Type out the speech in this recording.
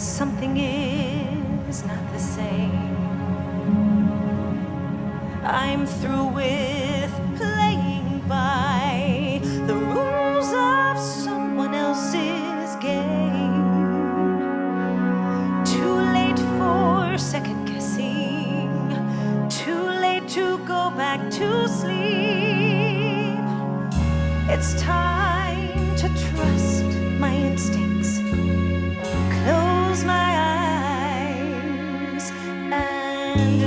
something is not the same. I'm through with playing by the rules of someone else's game. Too late for second guessing, too late to go back to sleep. It's time to trust my instincts, close my eyes and